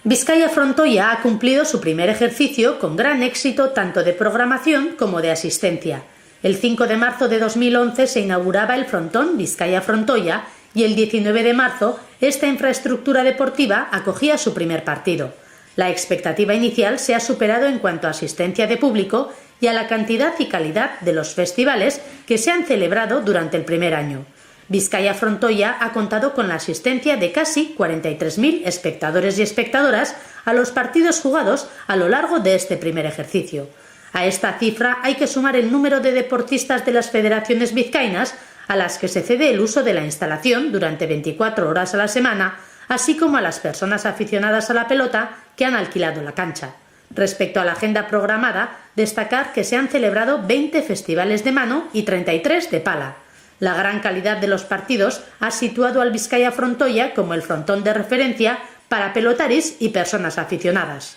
Vizcaya Frontoia ha cumplido su primer ejercicio con gran éxito tanto de programación como de asistencia. El 5 de marzo de 2011 se inauguraba el frontón Vizcaya Frontoia y el 19 de marzo esta infraestructura deportiva acogía su primer partido. La expectativa inicial se ha superado en cuanto a asistencia de público y a la cantidad y calidad de los festivales que se han celebrado durante el primer año. Vizcaya Frontoia ha contado con la asistencia de casi 43.000 espectadores y espectadoras a los partidos jugados a lo largo de este primer ejercicio. A esta cifra hay que sumar el número de deportistas de las federaciones vizcaínas a las que se cede el uso de la instalación durante 24 horas a la semana, así como a las personas aficionadas a la pelota que han alquilado la cancha. Respecto a la agenda programada, destacar que se han celebrado 20 festivales de mano y 33 de pala. La gran calidad de los partidos ha situado al Vizcaya Frontoia como el frontón de referencia para pelotaris y personas aficionadas.